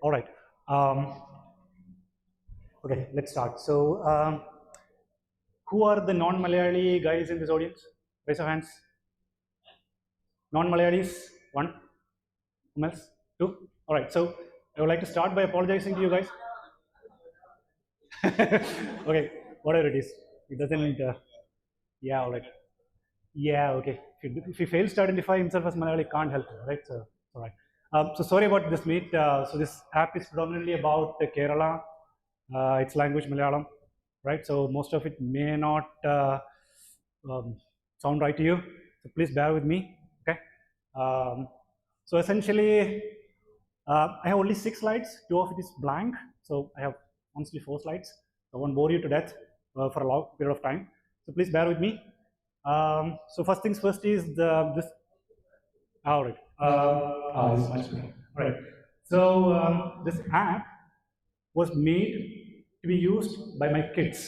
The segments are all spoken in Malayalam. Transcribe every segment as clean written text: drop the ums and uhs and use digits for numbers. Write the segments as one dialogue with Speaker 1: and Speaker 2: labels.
Speaker 1: All right. Okay, let's start. So, who are the non-Malayali guys in this audience? Raise your hands. Non-Malayalis, one. Who else? Two. All right. So, I would like to start by apologizing to you guys. Okay, whatever it is, it doesn't. Yeah, all right. Yeah, okay. If he fails to identify himself as Malayali, can't help him, right? So, all right. So sorry about this meet. So this app is predominantly about Kerala, its language Malayalam, right? So most of it may not sound right to you. So please bear with me, okay? So essentially, I have only 6 slides. 2 of it is blank. So I have honestly 4 slides. I won't bore you to death for a long period of time. So please bear with me. So first things first is this. All right. Right. So this app was made to be used by my kids.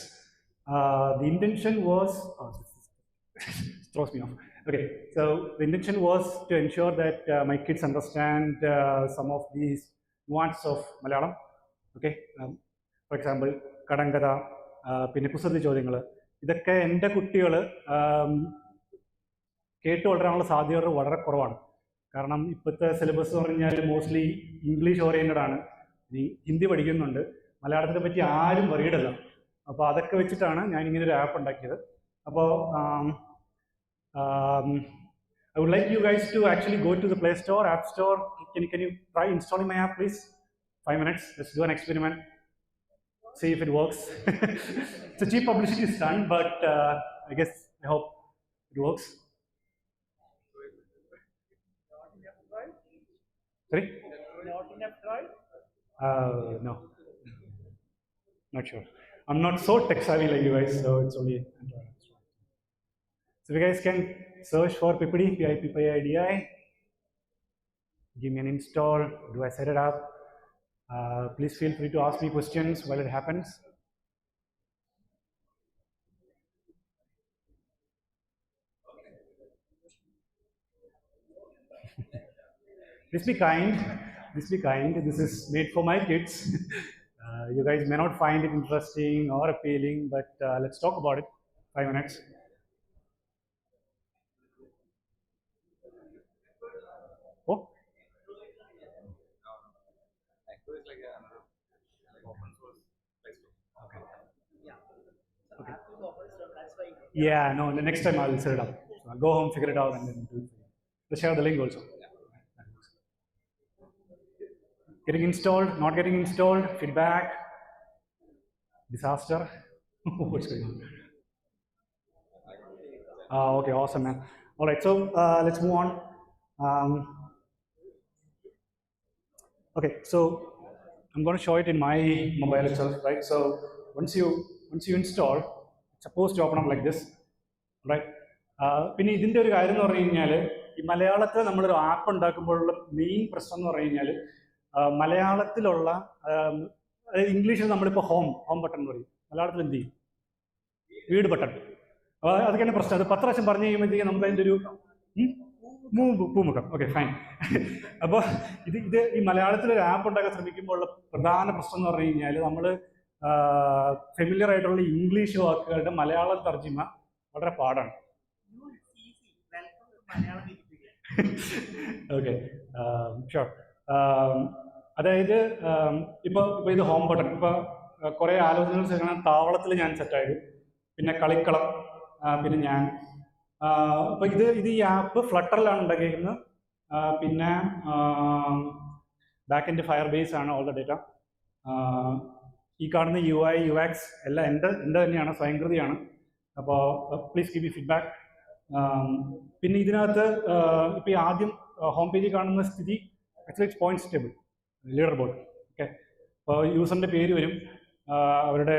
Speaker 1: The intention was this throws me off. Okay. So the intention was to ensure that my kids understand some of these nuances of Malayalam. Okay. For example, കടങ്കഥ പിന്നെ കുസൃതി ചോദ്യങ്ങൾ ഇതൊക്കെ എൻ്റെ കുട്ടികൾ കേട്ട് വളരാനുള്ള സാധ്യതകൾ വളരെ കുറവാണ്. കാരണം ഇപ്പോഴത്തെ സിലബസ് എന്ന് പറഞ്ഞാൽ മോസ്റ്റ്ലി ഇംഗ്ലീഷ് ഓറിയൻറ്റഡ് ആണ്. ഇനി ഹിന്ദി പഠിക്കുന്നുണ്ട്, മലയാളത്തിനെ പറ്റി ആരും വറീഡല്ല. അപ്പോൾ അതൊക്കെ വെച്ചിട്ടാണ് ഞാൻ ഇങ്ങനെ ഒരു ആപ്പ് ഉണ്ടാക്കിയത്. അപ്പോൾ I would like you guys to actually go to the Play Store, App Store. Can you try installing my app, please? 5 minutes. Let's do an experiment. See if it works. It's a cheap publicity stunt, but I guess I hope it works. Sorry?
Speaker 2: Not enough right?
Speaker 1: No. Not sure. I'm not so tech savvy like you guys, so it's only Android. So if you guys can search for PIPIDI, PIPIDI, give me an install. Do I set it up? Please feel free to ask me questions while it happens. Please be kind. Please be kind. This is made for my kids. You guys may not find it interesting or appealing, but let's talk about it. 5 minutes. Oh. Okay. Yeah, no, the next time I'll set it up. So I'll go home, figure it out, and then do it for you. Let's share the link also. Getting installed, not getting installed, feedback, disaster. What's going on? Okay, awesome, man. All right, so let's move on. Okay, so I'm going to show it in my mobile itself, right? So once you install, it's supposed to open up like this, right? പിന്നെ ഇതിൻ്റെ ഒരു കാര്യം എന്ന് പറഞ്ഞു കഴിഞ്ഞാൽ, ഈ മലയാളത്തിൽ നമ്മളൊരു ആപ്പ് ഉണ്ടാക്കുമ്പോഴുള്ള മെയിൻ പ്രശ്നം എന്ന് പറഞ്ഞു കഴിഞ്ഞാൽ, മലയാളത്തിലുള്ള അതായത് ഇംഗ്ലീഷിൽ നമ്മളിപ്പോൾ ഹോം ബട്ടൺ എന്ന് പറയും, മലയാളത്തിൽ എന്ത് ചെയ്യും? വീട് ബട്ടൺ. അപ്പോൾ അതൊക്കെയാണ് പ്രശ്നം. അത് 10 പ്രാവശ്യം പറഞ്ഞു കഴിയുമ്പോഴത്തേക്കും നമുക്ക് അതിൻ്റെ ഒരു പൂമുഖം. Okay, fine. അപ്പോൾ ഇത് ഈ മലയാളത്തിലൊരു ആപ്പ് ഉണ്ടാക്കാൻ ശ്രമിക്കുമ്പോഴുള്ള പ്രധാന പ്രശ്നം എന്ന് പറഞ്ഞു കഴിഞ്ഞാൽ, നമ്മൾ ഫെമിലിയർ ആയിട്ടുള്ള ഇംഗ്ലീഷ് വാക്കുകളുടെ മലയാളം തർജിമ വളരെ പാടാണ്. Okay, sure. അതായത് ഇപ്പോൾ ഇത് ഹോം ബട്ടൺ, ഇപ്പോൾ കുറേ ആലോചനകൾ ചെയ്യണം. താവളത്തിൽ ഞാൻ സെറ്റായത്, പിന്നെ കളിക്കളം, പിന്നെ ഞാൻ അപ്പോൾ ഇത് ഈ ആപ്പ് ഫ്ലട്ടറിലാണ് ഉണ്ടാക്കിയിരിക്കുന്നത്. പിന്നെ ബാക്ക് എൻഡ് ഫയർ ബേസ് ആണ് ഓൾ ദ ഡേറ്റ. ഈ കാണുന്ന UI UX എല്ലാം എൻ്റെ തന്നെയാണ്, സ്വയംകൃതിയാണ്. അപ്പോൾ പ്ലീസ് ഗിവ് യു ഫീഡ്ബാക്ക്. പിന്നെ ഇതിനകത്ത് ഇപ്പോൾ ഈ ആദ്യം ഹോം പേജിൽ കാണുന്ന സ്ഥിതി actually points table, leader board. Okay, അപ്പോൾ യൂസറിൻ്റെ പേര് വരും, അവരുടെ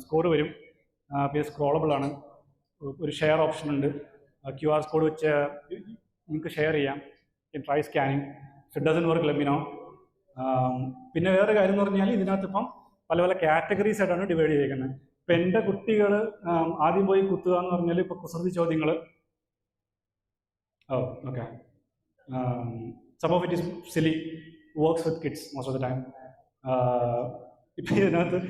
Speaker 1: സ്കോർ വരും, പിന്നെ സ്ക്രോളബിൾ ആണ്, ഒരു ഷെയർ ഓപ്ഷൻ ഉണ്ട്, QR കോഡ് വെച്ച് നിങ്ങൾക്ക് ഷെയർ ചെയ്യാം, try scanning. It doesn't work ലെമിനോ. പിന്നെ വേറെ കാര്യം എന്ന് പറഞ്ഞാൽ, ഇതിനകത്ത് ഇപ്പം പല കാറ്റഗറീസ് ആയിട്ടാണ് ഡിവൈഡ് ചെയ്തേക്കുന്നത്. ഇപ്പം എൻ്റെ കുട്ടികൾ ആദ്യം പോയി കുത്തുക എന്ന് പറഞ്ഞാൽ, ഇപ്പോൾ കുസൃതി ചോദ്യങ്ങൾ, okay, some of it is silly, works with kids most of the time. ഇപ്പം ഇതിനകത്ത്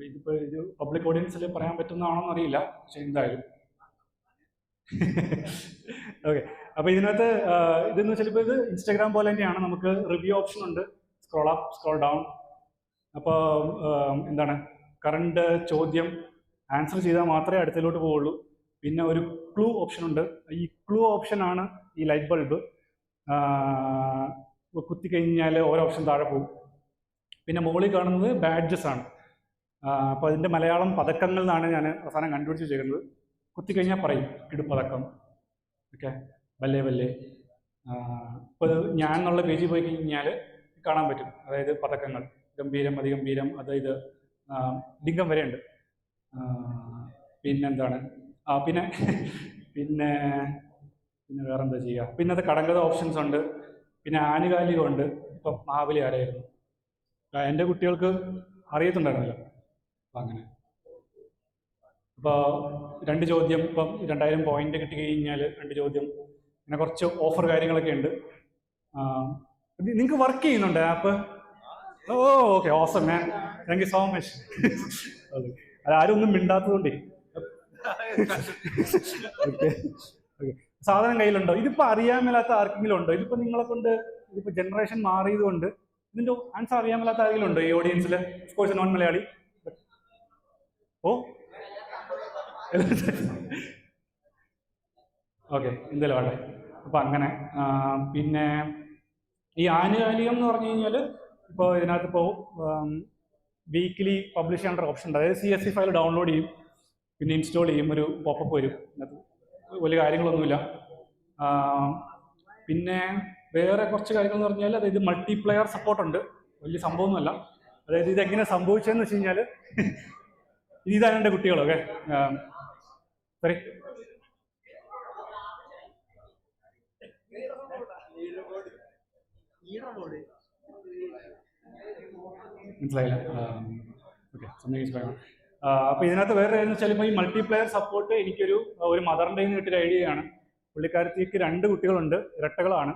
Speaker 1: ഇതിപ്പോൾ ഇത് പബ്ലിക് ഓഡിയൻസിൽ പറയാൻ പറ്റുന്നതാണോന്ന് അറിയില്ല, പക്ഷെ എന്തായാലും ഓക്കെ. അപ്പോൾ ഇതിനകത്ത് ഇതെന്ന് വെച്ചാൽ ഇപ്പോൾ ഇത് ഇൻസ്റ്റാഗ്രാം പോലെ തന്നെയാണ്. നമുക്ക് റിവ്യൂ ഓപ്ഷൻ ഉണ്ട്, സ്ക്രോൾ അപ്പ് സ്ക്രോൾ ഡൗൺ. അപ്പോൾ എന്താണ്, കറണ്ട് ചോദ്യം ആൻസർ ചെയ്താൽ മാത്രമേ അടുത്തതിലോട്ട് പോവുള്ളൂ. പിന്നെ ഒരു ക്ലൂ ഓപ്ഷൻ ഉണ്ട്. ഈ ക്ലൂ ഓപ്ഷനാണ് ഈ ലൈറ്റ് ബൾബ്. കുത്തിക്കഴിഞ്ഞാൽ ഓരോ ഓപ്ഷൻ താഴെ പോകും. പിന്നെ മുകളിൽ കാണുന്നത് ബാഡ്ജസ് ആണ്. അപ്പോൾ അതിൻ്റെ മലയാളം പതക്കങ്ങൾ എന്നാണ് ഞാൻ അവസാനം കണ്ടുപിടിച്ച് വെച്ചിരിക്കുന്നത്. കുത്തിക്കഴിഞ്ഞാൽ പറയും കിടുപ്പതക്കം, ഓക്കെ, വല്ലേ വല്ലേ. ഇപ്പോൾ ഞാൻ എന്നുള്ള പേജിൽ പോയി കഴിഞ്ഞാൽ കാണാൻ പറ്റും, അതായത് പതക്കങ്ങൾ, ഗംഭീരം, അതിഗംഭീരം, അത് ഇത് ലിംഗം വരെ ഉണ്ട്. പിന്നെന്താണ്, പിന്നെ പിന്നെ പിന്നെ വേറെ എന്താ ചെയ്യുക, പിന്നെ അത് കടങ്കഥ ഓപ്ഷൻസ് ഉണ്ട്, പിന്നെ ആനുകാലികമുണ്ട്. ഇപ്പം മഹാബലി ആരായിരുന്നു എൻ്റെ കുട്ടികൾക്ക് അറിയത്തുണ്ടായിരുന്നല്ലോ. അപ്പം അങ്ങനെ അപ്പോൾ 2 ചോദ്യം, ഇപ്പം 2000 പോയിന്റ് കിട്ടി കഴിഞ്ഞാൽ 2 ചോദ്യം, പിന്നെ കുറച്ച് ഓഫർ കാര്യങ്ങളൊക്കെ ഉണ്ട്. നിങ്ങൾക്ക് വർക്ക് ചെയ്യുന്നുണ്ട് app? Oh okay, awesome man, thank you so much. അത് ആരും ഒന്നും മിണ്ടാത്തതുകൊണ്ടേ. ഓക്കെ ഓക്കെ, സാധനം കയ്യിലുണ്ടോ? ഇതിപ്പോൾ അറിയാൻ മേലാത്ത ആർക്കെങ്കിലും ഉണ്ടോ? ഇതിപ്പോൾ നിങ്ങളെ കൊണ്ട്, ഇതിപ്പോൾ ജനറേഷൻ മാറിയത് കൊണ്ട് ഇതിൻ്റെ ആൻസർ അറിയാൻ മേലാത്ത ആരെങ്കിലും ഉണ്ടോ ഈ ഓഡിയൻസിൽ? Of course non Malayali. Oh okay, എന്തായാലും വേണ്ടേ. അപ്പം അങ്ങനെ. പിന്നെ ഈ ആനുകാലികം എന്ന് പറഞ്ഞു കഴിഞ്ഞാൽ ഇപ്പോൾ ഇതിനകത്ത് ഇപ്പോൾ വീക്കിലി പബ്ലിഷ് ചെയ്യാനുള്ള ഓപ്ഷൻ ഉണ്ട്. അതായത് CSV ഫയൽ ഡൗൺലോഡ് ചെയ്യും, പിന്നെ ഇൻസ്റ്റാൾ ചെയ്യും, ഒരു പോപ്പപ്പ് വരും. അതിനകത്ത് വലിയ കാര്യങ്ങളൊന്നുമില്ല. പിന്നെ വേറെ കുറച്ച് കാര്യങ്ങൾ എന്ന് പറഞ്ഞാൽ, അതായത് മൾട്ടിപ്ലെയർ സപ്പോർട്ടുണ്ട്. വലിയ സംഭവമൊന്നുമല്ല. അതായത് ഇതെങ്ങനെ സംഭവിച്ചതെന്ന് വെച്ച് കഴിഞ്ഞാൽ, ഇതാണ് എൻ്റെ കുട്ടികളൊക്കെ. സോറി, മനസ്സിലായില്ല. Okay, something. അപ്പോൾ ഇതിനകത്ത് വേറെ എന്ന് വെച്ചാൽ, ഇപ്പോൾ ഈ മൾട്ടിപ്ലെയർ സപ്പോർട്ട് എനിക്കൊരു മദറിൻ്റെ നിന്ന് കിട്ടിയൊരു ഐഡിയയാണ്. പുള്ളിക്കാരത്തേക്ക് 2 കുട്ടികളുണ്ട്, ഇരട്ടകളാണ്.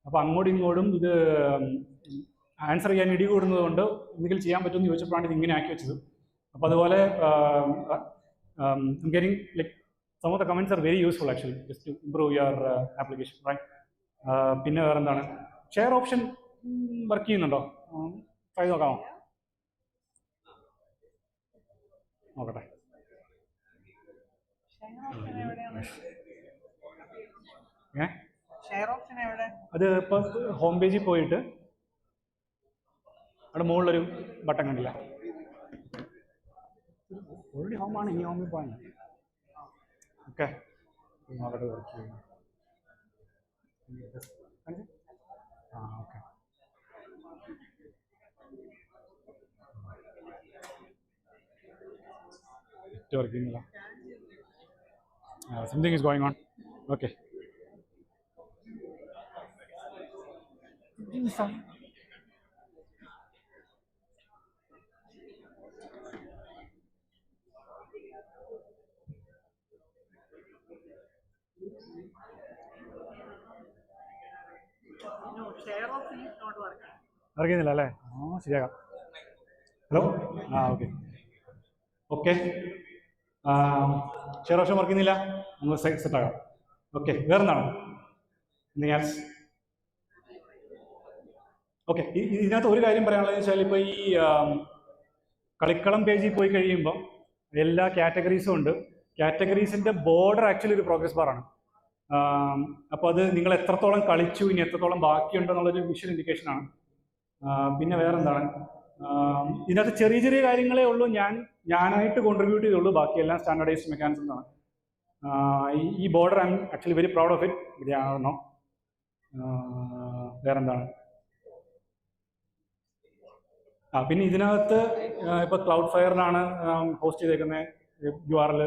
Speaker 1: അപ്പോൾ അങ്ങോട്ടും ഇങ്ങോട്ടും ഇത് ആൻസർ ചെയ്യാൻ ഇടി കൂടുന്നത് കൊണ്ട് എന്തെങ്കിലും ചെയ്യാൻ പറ്റുമെന്ന് ചോദിച്ചപ്പോഴാണ് ഇത് ഇങ്ങനെ ആക്കി വെച്ചത്. അപ്പോൾ അതുപോലെ getting like some of the comments are very useful actually, just to improve your application, right. പിന്നെ വേറെ എന്താണ്, ഷെയർ ഓപ്ഷൻ വർക്ക് ചെയ്യുന്നുണ്ടോ? ട്രൈ നോക്കാമോ? നോക്കട്ടെ. അത് ഇപ്പോൾ ഹോം പേജിൽ പോയിട്ട് അവിടെ മുകളിലൊരു ബട്ടൺ കണ്ടില്ല? ഓൾറെഡി ഹോമാണ്, ഇനി ഹോമിൽ പോയാൽ ഓക്കെ. നോക്കട്ടെ, വർക്ക് ചെയ്യുന്നു. Okay, working. Something is going on. Okay. അറിയുന്നില്ല അല്ലേ? ശരിയാക്കാം. Hello, okay okay. Share option work ചെയ്യുന്നില്ല, നമ്മൾ സെറ്റ് ആകാം. ഓക്കെ, വേറെന്താണ്? എന്തെങ്കിലും ഓക്കെ. ഇതിനകത്ത് ഒരു കാര്യം പറയാനുള്ളതെന്ന് വെച്ചാൽ, ഇപ്പോൾ ഈ കളിക്കളം പേജിൽ പോയി കഴിയുമ്പോൾ എല്ലാ കാറ്റഗറീസും ഉണ്ട്. കാറ്റഗറീസിൻ്റെ ബോർഡർ ആക്ച്വലി ഒരു പ്രോഗ്രസ് ബാറാണ്. അപ്പോൾ അത് നിങ്ങൾ എത്രത്തോളം കളിച്ചു, ഇനി എത്രത്തോളം ബാക്കിയുണ്ടെന്നുള്ളൊരു വിഷ്വൽ ഇൻഡിക്കേഷനാണ്. പിന്നെ വേറെന്താണ്, ഇതിനകത്ത് ചെറിയ ചെറിയ കാര്യങ്ങളേ ഉള്ളൂ ഞാനായിട്ട് കോൺട്രിബ്യൂട്ട് ചെയ്തുള്ളൂ, ബാക്കിയെല്ലാം സ്റ്റാൻഡർഡൈസ്ഡ് മെക്കാനിസം ആണ്. ഈ border I M actually very proud of it. ഇതാണോ? വേറെന്താണ്? പിന്നെ ഇതിനകത്ത് ഇപ്പോൾ ക്ലൗഡ് ഫയറിലാണ് ഹോസ്റ്റ് ചെയ്തേക്കുന്നത്. URL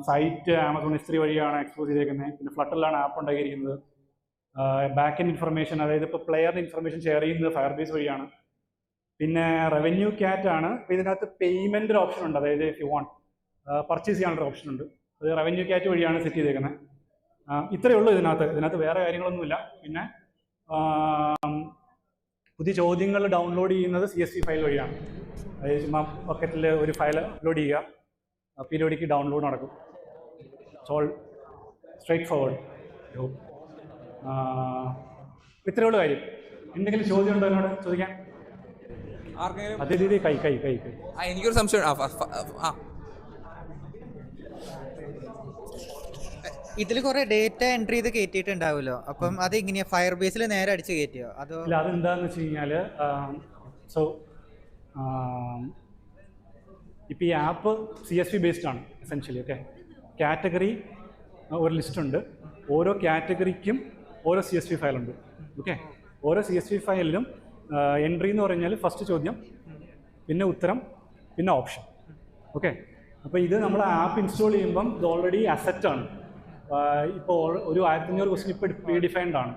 Speaker 1: സൈറ്റ് ആമസോൺ S3 വഴിയാണ് എക്സ്പോസ് ചെയ്തേക്കുന്നത്. പിന്നെ ഫ്ലട്ടറിലാണ് ആപ്പ് ഉണ്ടാക്കിയിരിക്കുന്നത്. ബാക്ക് എൻഡ് ഇൻഫർമേഷൻ, അതായത് ഇപ്പോൾ പ്ലെയറിൻ്റെ ഇൻഫർമേഷൻ ഷെയർ ചെയ്യുന്നത് ഫയർബേസ് വഴിയാണ്. പിന്നെ റവന്യൂ ക്യാറ്റ് ആണ്. അപ്പോൾ ഇതിനകത്ത് പേയ്മെൻ്റ് ഒരു ഓപ്ഷൻ ഉണ്ട്, അതായത് ഇഫ് യു വാണ്ട് പർച്ചേസ് ചെയ്യാനുള്ള ഓപ്ഷൻ ഉണ്ട്. അത് റവന്യൂ ക്യാറ്റ് വഴിയാണ് സെറ്റ് ചെയ്തേക്കുന്നത്. ഇത്രയേ ഉള്ളൂ ഇതിനകത്ത് വേറെ കാര്യങ്ങളൊന്നുമില്ല. പിന്നെ പുതിയ ചോദ്യങ്ങൾ ഡൗൺലോഡ് ചെയ്യുന്നത് CSV ഫയൽ വഴിയാണ്. അതായത് ചുമ്മാ ബക്കറ്റിൽ ഒരു ഫയൽ അപ്ലോഡ് ചെയ്യുക, പീരിയോഡിക്ക് ഡൗൺലോഡ് നടക്കും. All straight forward. ഇത്രയുള്ള കാര്യം. എന്തെങ്കിലും ചോദ്യം ഉണ്ടോ എന്നോട് ചോദിക്കാൻ? അതെ കൈ കൈ കൈ കൈ
Speaker 2: എനിക്കൊരു സംശയം.
Speaker 3: ഇതിൽ കുറെ ഡേറ്റ എൻട്രി ചെയ്ത് കയറ്റിയിട്ടുണ്ടാവുമല്ലോ, അപ്പം അത് എങ്ങനെയാ ഫയർ ബേസിൽ നേരെ അടിച്ച് കയറ്റിയോ അതോ?
Speaker 1: ഇല്ല, അതെന്താന്ന് വെച്ച് കഴിഞ്ഞാൽ സോ ഇപ്പോൾ ഈ ആപ്പ് CSV ബേസ്ഡ് ആണ് എസെൻഷ്യലി. ഓക്കെ, കാറ്റഗറി ഒരു ലിസ്റ്റ് ഉണ്ട്. ഓരോ കാറ്റഗറിക്കും ഓരോ CSV ഫയലുണ്ട്. ഓക്കെ, ഓരോ CSV ഫയലിലും എൻട്രി എന്ന് പറഞ്ഞാൽ ഫസ്റ്റ് ചോദ്യം, പിന്നെ ഉത്തരം, പിന്നെ ഓപ്ഷൻ. ഓക്കെ, അപ്പോൾ ഇത് നമ്മൾ ആപ്പ് ഇൻസ്റ്റാൾ ചെയ്യുമ്പം ഇത് ഓൾറെഡി അസറ്റാണ്. ഇപ്പോൾ ഒരു 1500 ക്വസ്റ്റ്യൻ ഇപ്പോൾ പ്രീ ഡിഫൈൻഡ് ആണ്.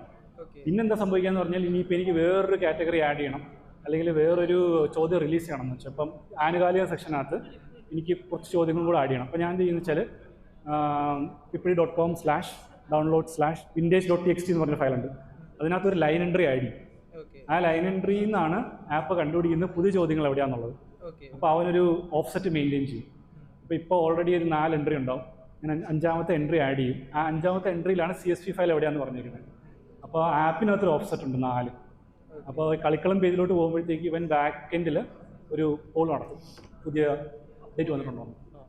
Speaker 1: പിന്നെന്താ സംഭവിക്കാന്ന് പറഞ്ഞാൽ ഇനിയിപ്പോൾ എനിക്ക് വേറൊരു കാറ്റഗറി ആഡ് ചെയ്യണം, അല്ലെങ്കിൽ വേറൊരു ചോദ്യം റിലീസ് ചെയ്യണം എന്ന് വെച്ചാൽ ഇപ്പം ആനുകാലിക സെക്ഷനകത്ത് എനിക്ക് കുറച്ച് ചോദ്യങ്ങളും കൂടെ ആഡ് ചെയ്യണം. അപ്പോൾ ഞാൻ എന്ത് ചെയ്യുന്നത് വെച്ചാൽ pipri.com/download/vintage.txt എന്ന് പറഞ്ഞ ഫയലുണ്ട്. അതിനകത്തൊരു ലൈൻ എൻട്രി ആഡ് ചെയ്യും. ആ ലൈൻ എൻട്രിയിൽ നിന്നാണ് ആപ്പ് കണ്ടുപിടിക്കുന്നത് പുതിയ ചോദ്യങ്ങൾ എവിടെയാണെന്നുള്ളത്. അപ്പോൾ അവനൊരു ഓഫ്സെറ്റ് മെയിൻറ്റെയിൻ ചെയ്യും. ഇപ്പോൾ ഓൾറെഡി ഒരു 4 എൻട്രി ഉണ്ടാവും. ഞാൻ 5ാമത്തെ എൻട്രി ആഡ് ചെയ്യും. ആ 5ാമത്തെ എൻട്രിയിലാണ് CSV ഫയൽ എവിടെയാണെന്ന് പറഞ്ഞിരിക്കുന്നത്. അപ്പോൾ ആപ്പിനകത്തൊരു ഓഫ്സെറ്റ് ഉണ്ട് 4. അപ്പോൾ കളിക്കളം പേജിലോട്ട് പോകുമ്പോഴത്തേക്ക് ഇവൻ ബാക്ക് എൻഡിൽ ഒരു പോൾ നടത്തും, പുതിയ അപ്ഡേറ്റ് വന്നിട്ടുണ്ടോ.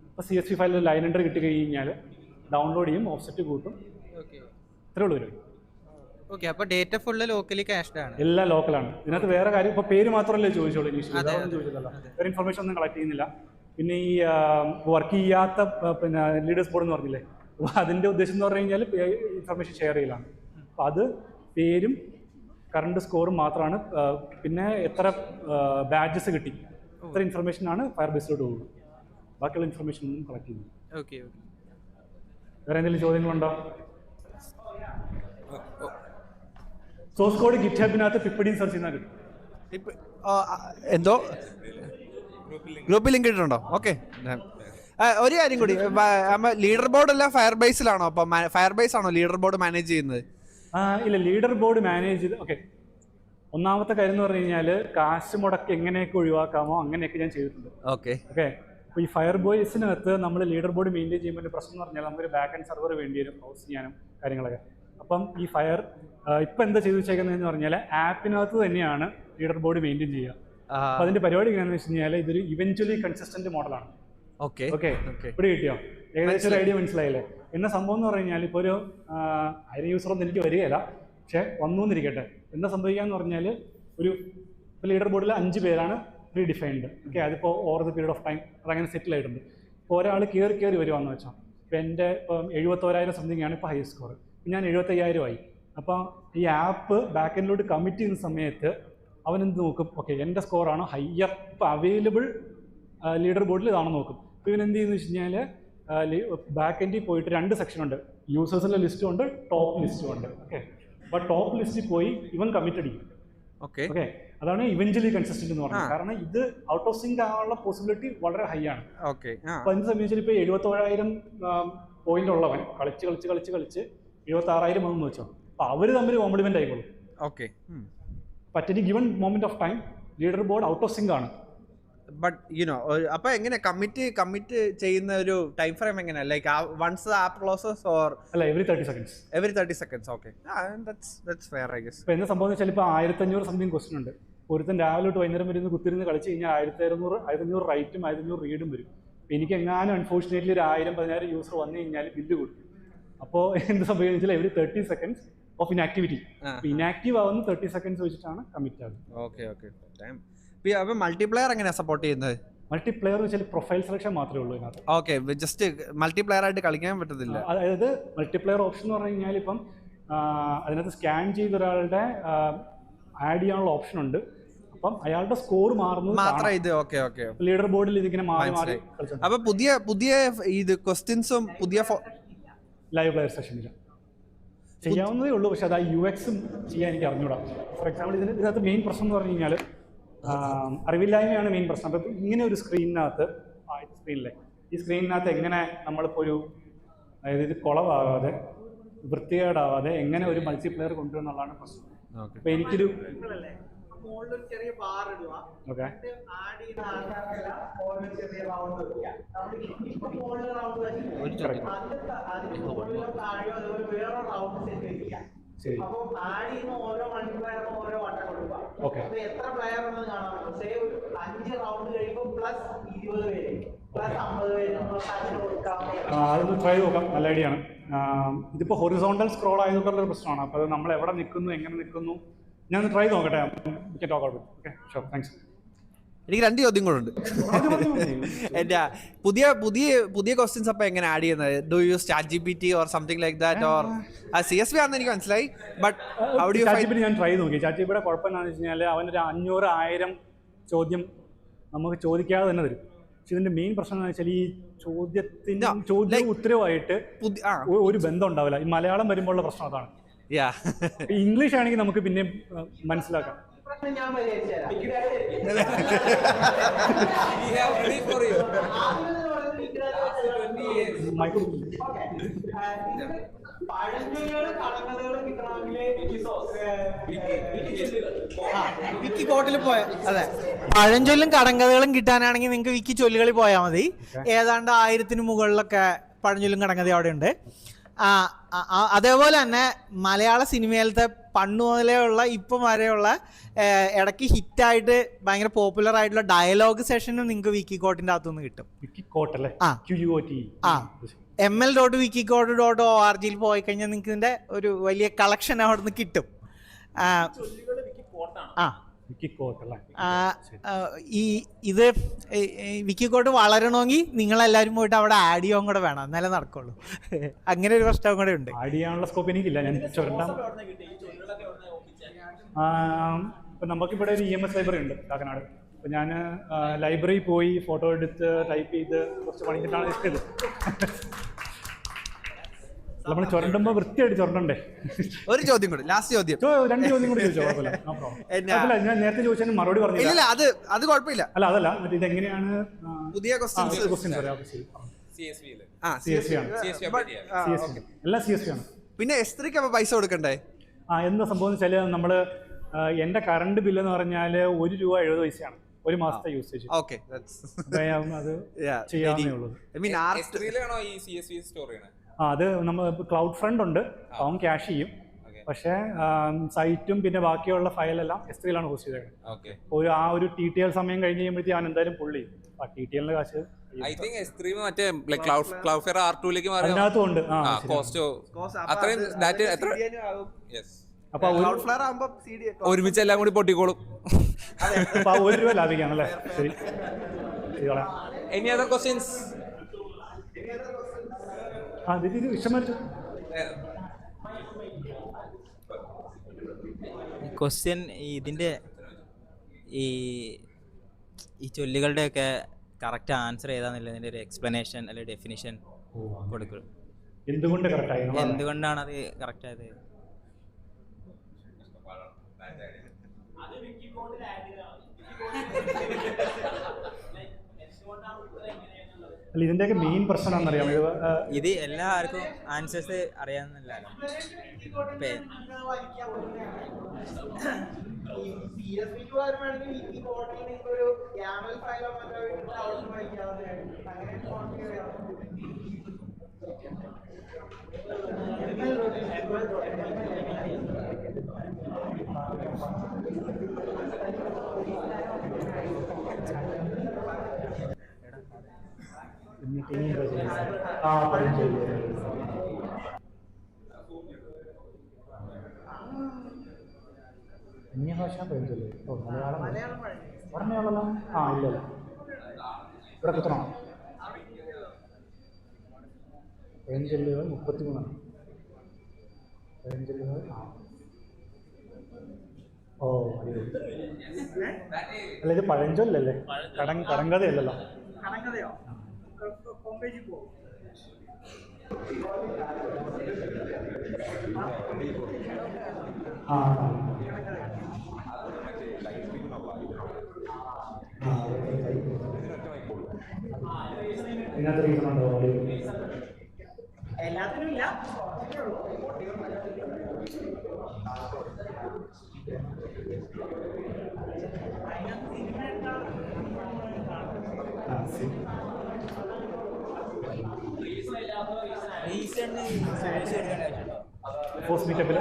Speaker 1: അപ്പോൾ CSV ഫയലിൽ ലൈൻ എൻട്രി കിട്ടി കഴിഞ്ഞാൽ ഡൗൺലോഡ് ചെയ്യും, ഓഫ്സെറ്റ് കൂട്ടും. ഇത്രേ ഉള്ളൂ വരും.
Speaker 3: ഓക്കെ, അപ്പോൾ ഡേറ്റ ഫുള്ള് ലോക്കലി കാഷ്ഡ് ആണ്,
Speaker 1: എല്ലാം ലോക്കലാണ്. ഇതിനകത്ത് വേറെ കാര്യം ഇപ്പോൾ പേര് മാത്രമല്ലേ ചോദിച്ചോളൂ, ചോദിച്ചില്ലല്ലോ, വേറെ ഇൻഫർമേഷൻ ഒന്നും കളക്ട് ചെയ്യുന്നില്ല. പിന്നെ ഈ വർക്ക് ചെയ്യാത്ത പിന്നെ ലീഡേഴ്സ് ബോർഡ് എന്ന് പറഞ്ഞില്ലേ, അപ്പോൾ അതിൻ്റെ ഉദ്ദേശം എന്ന് പറഞ്ഞു കഴിഞ്ഞാൽ ഇൻഫർമേഷൻ ഷെയർ ചെയ്യലാണ്. അപ്പോൾ അത് പേരും കറണ്ട് സ്കോറും മാത്രമാണ്. പിന്നെ എത്ര ബാഡ്ജസ് കിട്ടി, ഇത്ര ഇൻഫർമേഷനാണ് ഫയർ ബേസിലോട്ട് പോകുന്നത്. ബാക്കിയുള്ള ഇൻഫർമേഷൻ ഒന്നും കളക്ട് ചെയ്യുന്നു.
Speaker 3: ഓക്കെ,
Speaker 1: വേറെ എന്തെങ്കിലും ചോദ്യങ്ങളുണ്ടോ? സോഴ്സ് കോഡ് ഗിറ്റ്ഹബിനകത്ത് പിപ്പിടി സെർച്ച് ചെയ്താൽ കിട്ടും.
Speaker 4: എന്തോ ഗ്രൂപ്പിൽ ലിങ്ക് ഇട്ടിട്ടുണ്ടോ? ഓക്കെ, ഒരു കാര്യം കൂടി, ലീഡർ ബോർഡ് എല്ലാം ഫയർ ബേസിലാണോ? അപ്പം ഫയർ ബേസ് ആണോ ലീഡർ ബോർഡ് മാനേജ് ചെയ്യുന്നത്?
Speaker 1: ഇല്ല, ലീഡർ ബോർഡ് മാനേജ് ചെയ്ത് ഓക്കെ. ഒന്നാമത്തെ കാര്യം എന്ന് പറഞ്ഞു കഴിഞ്ഞാൽ കാശ് മുടക്ക് എങ്ങനെയൊക്കെ ഒഴിവാക്കാമോ അങ്ങനെയൊക്കെ ഞാൻ ചെയ്തിട്ടുണ്ട്. ഓക്കെ ഓക്കെ അപ്പോൾ ഈ ഫയർ ബോയ്സിനകത്ത് നമ്മൾ ലീഡർ ബോർഡ് മെയിൻറ്റെയിൻ ചെയ്യുമ്പോൾ പ്രശ്നം എന്ന് പറഞ്ഞാൽ നമുക്കൊരു ബാക്ക് ആൻഡ് സെർവർ വേണ്ടി വരും ഹോസ്റ്റ് ചെയ്യാനും കാര്യങ്ങളൊക്കെ. അപ്പം ഈ ഫയർ ഇപ്പം എന്താ ചെയ്തു വെച്ചേക്കുന്നതെന്ന് പറഞ്ഞാൽ ആപ്പിനകത്ത് തന്നെയാണ് ലീഡർ ബോർഡ് മെയിൻറ്റെയിൻ ചെയ്യുക. അപ്പോൾ അതിൻ്റെ പരിപാടി എങ്ങനെയാണെന്ന് വെച്ച് കഴിഞ്ഞാൽ ഇതൊരു ഇവൻച്വലി കൺസിസ്റ്റന്റ് മോഡലാണ്. ഓക്കെ ഓക്കെ ഇവിടെ കിട്ടിയോ? ഏകദേശം ഒരു ഐഡിയ മനസ്സിലായില്ലേ? എന്ന സംഭവം എന്ന് പറഞ്ഞു കഴിഞ്ഞാൽ ഇപ്പോൾ ഒരു 1000 യൂസറൊന്നും എനിക്ക് വരികയില്ല, പക്ഷേ വന്നു എന്നിരിക്കട്ടെ. എന്താ സംഭവിക്കാന്ന് പറഞ്ഞാൽ ഒരു ലീഡർ ബോർഡിൽ 5 പേരാണ് പ്രീ ഡിഫൈൻഡ്. ഓക്കെ, അതിപ്പോൾ over the period of time അതങ്ങനെ സെറ്റിൽ ആയിട്ടുണ്ട്. ഇപ്പോൾ ഒരാൾ കയറി വരുവാന്ന് വെച്ചാൽ ഇപ്പോൾ എൻ്റെ ഇപ്പം 71,000 സംതിങ് ആണ് ഇപ്പോൾ ഹൈ സ്കോർ. ഞാൻ 75,000 ആയി. അപ്പോൾ ഈ ആപ്പ് ബാക്ക് എൻഡിലോട്ട് കമ്മിറ്റ് ചെയ്യുന്ന സമയത്ത് അവനെന്ത് നോക്കും? ഓക്കെ, എൻ്റെ സ്കോറാണോ ഹയ്യർ ഇപ്പോൾ അവൈലബിൾ ലീഡർ ബോർഡിൽ ഇതാണെന്ന് നോക്കും. അപ്പോൾ ഇവൻ എന്ത് ചെയ്യുന്നു വെച്ച് കഴിഞ്ഞാൽ ബാക്ക് എൻഡിൽ പോയിട്ട് 2 സെക്ഷനുണ്ട്, യൂസേഴ്സിൻ്റെ ലിസ്റ്റും ഉണ്ട്, ടോപ്പ് ലിസ്റ്റും ഉണ്ട്. ഓക്കെ, അപ്പോൾ ടോപ്പ് ലിസ്റ്റിൽ പോയി ഇവൻ കമ്മിറ്റഡ് ചെയ്യും. ഓക്കെ ഓക്കെ അതാണ് ഇവൻച്വലി കൺസിസ്റ്റന്റ് എന്ന് പറയുന്നത്. കാരണം ഇത് ഔട്ട് ഓഫ് സിങ്ക് ആവാനുള്ള പോസിബിലിറ്റി വളരെ ഹൈ ആണ്. ഓക്കെ, അപ്പോൾ അതിനെ സംബന്ധിച്ചാൽ ഇപ്പോൾ 77,000 പോയിന്റ് ഉള്ളവൻ കളിച്ച് 76,000 വന്നു വെച്ചോ. അപ്പോൾ അവർ തമ്മിൽ കോംപ്ലിമെന്റ് ആയിക്കോളും. Okay, but any given moment of time leader board out of sync ആണ്.
Speaker 4: ബട്ട് യുനോ അപ്പോൾ എങ്ങനെ കമ്മിറ്റ് ചെയ്യുന്ന ഒരു ടൈം ഫ്രെയിം എങ്ങനെയാണ്? Like once the app closes or
Speaker 1: അല്ല every 30 seconds? Okay,
Speaker 4: that's fair I guess.
Speaker 1: ഇപ്പോൾ എന്താ സംഭവം എന്ന് വെച്ചാൽ ഇപ്പോൾ 1500 സംതിങ് ക്വസ്റ്റൻ ഉണ്ട്. ഒരുത്തൻ രാവിലെ തൊട്ട് വൈകുന്നേരം വരെ കുത്തിരുന്ന് കളിച്ച് കഴിഞ്ഞാൽ 1500 റൈറ്റും 1500 റീഡും വരും. എനിക്ക് എങ്ങാനും അൺഫോർച്ചുനേറ്റ്ലി ഒരു 1000-10,000 യൂസർ വന്നു കഴിഞ്ഞാൽ ബില്ല് കൊടുക്കും. അപ്പോൾ എന്ത് സംഭവിക്കുന്നത് വെച്ചാൽ every 30 seconds of inactivity, inactive ആവുന്ന 30 സെക്കൻഡ്സ് വെച്ചിട്ടാണ് കമ്മിറ്റ് ആകുന്നത്.
Speaker 4: ഓക്കെ, അപ്പോൾ മൾട്ടിപ്ലെയർ എങ്ങനെയാണ് സപ്പോർട്ട് ചെയ്യുന്നത്?
Speaker 1: മൾട്ടിപ്ലെയർ എന്ന് വെച്ചാൽ പ്രൊഫൈൽ സെലക്ഷൻ മാത്രമേ ഉള്ളൂ ഇതിനകത്ത്.
Speaker 4: ഓക്കെ, ജസ്റ്റ് മൾട്ടിപ്ലെയർ ആയിട്ട് കളിക്കാൻ പറ്റത്തില്ല.
Speaker 1: അതായത് മൾട്ടിപ്ലെയർ ഓപ്ഷൻ എന്ന് പറഞ്ഞു കഴിഞ്ഞാൽ ഇപ്പം അതിനകത്ത് സ്കാൻ ചെയ്ത ഒരാളുടെ ആഡ് ചെയ്യാനുള്ള ഓപ്ഷൻ ഉണ്ട്. അപ്പം അയാളുടെ സ്കോർ മാറുന്നത്
Speaker 4: മാത്രം ഇത്. ഓക്കെ,
Speaker 1: ലീഡർ ബോർഡിൽ ഇതിങ്ങനെ മാറി.
Speaker 4: അപ്പൊ പുതിയ ഇത് ക്വസ്റ്റ്യൻസും പുതിയ
Speaker 1: ലൈവ് പ്ലെയർ സെഷനില്ല ചെയ്യാവുന്നതേ ഉള്ളൂ. പക്ഷെ അത് ആ UX ചെയ്യാൻ എനിക്ക് അറിഞ്ഞൂടാ. ഫോർ എക്സാമ്പിൾ ഇതിനകത്ത് മെയിൻ പ്രശ്നം എന്ന് പറഞ്ഞു കഴിഞ്ഞാൽ അറിവില്ലായ്മയാണ് മെയിൻ പ്രശ്നം. അപ്പം ഇങ്ങനെ ഒരു സ്ക്രീനിനകത്ത് ഈ സ്ക്രീനിനകത്ത് എങ്ങനെ നമ്മളിപ്പോൾ ഒരു അതായത് ഇത് കുളവാകാതെ വൃത്തികേടാവാതെ എങ്ങനെ ഒരു മൾട്ടിപ്ലെയർ കൊണ്ടുവരുന്നുള്ളതാണ് പ്രശ്നം. അപ്പോൾ എനിക്കൊരു
Speaker 3: മുകളിൽ ഒരു ചെറിയ ബാർ ഇടുക.
Speaker 1: ഓക്കെ
Speaker 3: ആഡ് ചെയ്യുന്ന ആൾക്കാർക്കെല്ലാം ഓരോ ചെറിയ റൗണ്ട് വെക്കുക. നമ്മൾ ഇപ്പൊ മുകളിൽ റൗണ്ട് വെച്ചിട്ട് അതിന് മുകളിലോ താഴെയോ അതുപോലെ വേറെ റൗണ്ട് സെറ്റ് വെക്കുക.
Speaker 1: ശരി.
Speaker 3: അപ്പൊ ആഡ് ചെയ്യുന്ന ഓരോ മൾട്ടിപ്ലയറിനും ഓരോ വട്ടം കൊടുക്കുക.
Speaker 1: ഓക്കെ
Speaker 3: അപ്പൊ എത്ര പ്ലെയർ ഉണ്ടെന്ന് കാണാൻ പറ്റും. സേ ഒരു 5 റൗണ്ട് കഴിയുമ്പോൾ പ്ലസ് 20 പേര് പ്ലസ് 50 പേര് അങ്ങനെ കൊടുക്കാം.
Speaker 1: അതൊന്ന് ട്രൈ നോക്കാം, നല്ല ഐഡിയ ആണ്. ഇതിപ്പോൾ ഹൊറിസോണ്ടൽ സ്ക്രോൾ ആയതുകൊണ്ടുള്ള പ്രശ്നമാണ്. അപ്പോൾ അത് നമ്മൾ എവിടെ നിൽക്കുന്നു, എങ്ങനെ നിൽക്കുന്നു, ഞാൻ ട്രൈ നോക്കട്ടെ. Talk out. Okay sure, thanks.
Speaker 4: എനിക്ക് 2 ചോദ്യം കൂടെ ഉണ്ട്. എൻ്റെ പുതിയ ക്വസ്റ്റ്യൻസ് അപ്പോൾ എങ്ങനെ ആഡ് ചെയ്യുന്നത്? Do use ChatGPT or something like that or CSV ആണെന്ന് എനിക്ക് മനസ്സിലായി. ബട്ട്
Speaker 1: ChatGPT ഞാൻ ട്രൈ നോക്കി. ChatGPT കുഴപ്പം എന്താണെന്ന് വെച്ച് കഴിഞ്ഞാൽ അവനൊരു 500-1000 ചോദ്യം നമുക്ക് ചോദിക്കാതെ തന്നെ തരും. പക്ഷെ ഇതിന്റെ മെയിൻ പ്രശ്നം എന്ന് വെച്ചാൽ ഈ ചോദ്യവും ഉത്തരവുമായിട്ട് ഒരു ബന്ധം ഉണ്ടാവില്ല. ഈ മലയാളം വരുമ്പോഴുള്ള പ്രശ്നം അതാണ്. ഇംഗ്ലീഷ് ആണെങ്കിൽ നമുക്ക് പിന്നെ മനസ്സിലാക്കാം.
Speaker 3: ഞാൻ പരിഹരിച്ചുതരാം. പഴഞ്ചൊല്ലുകൾ കടങ്കഥകൾ വിക്കി കോട്ടിൽ പോയ അതെ പഴഞ്ചൊല്ലും കടങ്കഥകളും കിട്ടാനാണെങ്കിൽ നിങ്ങൾക്ക് വിക്കി ചൊല്ലുകളിൽ പോയാൽ മതി. ഏതാണ്ട് 1000 മുകളിലൊക്കെ പഴഞ്ചൊല്ലും കടങ്കഥ അവിടെ ഉണ്ട്. അതേപോലെ തന്നെ മലയാള സിനിമയിലത്തെ പണ്ട് മുതലേ ഉള്ള ഇപ്പം വരെയുള്ള ഇടയ്ക്ക് ഹിറ്റായിട്ട് ഭയങ്കര പോപ്പുലർ ആയിട്ടുള്ള ഡയലോഗ് സെഷനും നിങ്ങൾക്ക് വിക്കിക്കോട്ടിൻ്റെ അകത്തുനിന്ന് കിട്ടും. ml.wikicode.org പോയി കഴിഞ്ഞാൽ നിങ്ങൾക്ക് ഇതിന്റെ ഒരു വലിയ കളക്ഷൻ അവിടെ നിന്ന് കിട്ടും. ഇത് വിക്കിക്കോട്ട് വളരണമെങ്കിൽ നിങ്ങളെല്ലാവരും പോയിട്ട് അവിടെ ആഡ് ചെയ്യാൻ കൂടെ വേണം, എന്നാലേ നടക്കുള്ളൂ. അങ്ങനെ ഒരു പ്രശ്നം കൂടെ ഉണ്ട്.
Speaker 1: ആഡ് ചെയ്യാനുള്ള സ്കോപ്പ് എനിക്കില്ല. ഞാൻ ഇപ്പം നമുക്കിവിടെ ഒരു EMS ലൈബ്രറി ഉണ്ട് കാക്കനാട്. അപ്പം ഞാൻ ലൈബ്രറി പോയി ഫോട്ടോ എടുത്ത് ടൈപ്പ് ചെയ്ത് കുറച്ച് പണിഞ്ഞിട്ടാണ് ഇഷ്ടത്. നമ്മൾ ചുരണ്ടുമ്പോൾ വൃത്തിയായിട്ട് ചുരണ്ടണ്ടേ.
Speaker 4: ഒരു ചോദ്യം കൂടി, ലാസ്റ്റ് ചോദ്യം.
Speaker 1: 2 ചോദ്യം കൂടി ചോദിച്ചോ? ഞാൻ നേരത്തെ ചോദിച്ചതിന് മറുപടി പറഞ്ഞില്ല.
Speaker 4: അത് കുഴപ്പമില്ല.
Speaker 1: അല്ല അതല്ല, മറ്റേ ഇതെങ്ങനെയാണ്
Speaker 4: പുതിയ ക്വസ്റ്റ്യൻസ്
Speaker 1: എല്ലാം CSV ആണ്.
Speaker 4: പിന്നെ S3ക്ക് അപ്പോൾ പൈസ കൊടുക്കണ്ടേ?
Speaker 1: എന്താ സംഭവം എന്ന് വെച്ചാൽ നമ്മൾ എൻ്റെ കറണ്ട് ബില്ല് എന്ന് പറഞ്ഞാൽ ₹1.70 ഒരു മാസത്തെ യൂസേജ്.
Speaker 4: ഓക്കെ,
Speaker 1: അത് ചെയ്യാവുന്നേ ഉള്ളൂ. അത് നമ്മൾ ക്ലൗഡ് ഫ്രണ്ട് ഉണ്ട്, അവൻ ക്യാഷ് ചെയ്യും. പക്ഷേ സൈറ്റും പിന്നെ ബാക്കിയുള്ള ഫയലെല്ലാം S3യിലാണ് ഹോസ്റ്റ് ചെയ്തേക്കുന്നത്. ആ ഒരു TTL സമയം കഴിഞ്ഞ് കഴിയുമ്പോഴത്തേക്ക് അവൻ എന്തായാലും പുള്ളി ചെയ്യും. ആ TTLന്റെ കാശ് അതിനകത്തുണ്ട്.
Speaker 2: ഒരുമിച്ച് എല്ലാം കൂടി പൊട്ടിക്കോളും.
Speaker 1: ₹1 ലാഭിക്കാണല്ലേ? ശരി.
Speaker 2: Any other questions?
Speaker 5: ക്വസ്റ്റ്യൻ ഇതിൻ്റെ ഈ ചൊല്ലുകളുടെയൊക്കെ കറക്റ്റ് ആൻസർ ഏതാണെന്നുള്ളതിൻ്റെ ഒരു എക്സ്പ്ലനേഷൻ അല്ലെങ്കിൽ ഡെഫിനിഷൻ കൊടുക്കും. എന്തുകൊണ്ടാണ് അത് കറക്റ്റ് ആയത്?
Speaker 1: ഇതിന്റെയൊക്കെ മെയിൻ പ്രശ്നം എന്താണെന്നറിയാം?
Speaker 5: ഇത് എല്ലാവർക്കും ആൻസേഴ്സ് അറിയാവുന്നല്ലോ.
Speaker 1: അന്യഭാഷ പഴഞ്ചൊല്ല്. മലയാളം ഇല്ലല്ലോ. ഇവിടെ കുത്തണം. പഴഞ്ചൊല്ലുകൾ 33. പഴഞ്ചൊല്ലുകൾ അല്ല, ഇത് പഴഞ്ചൊല്ലല്ലേ, കടങ്കഥയല്ലല്ലോ. ഇതിനകത്ത് റീസൺ ഉണ്ടോ?
Speaker 3: എല്ലാത്തിനും ഇല്ല.
Speaker 1: ഫോഴ്സ് മീറ്റപ്പിൽ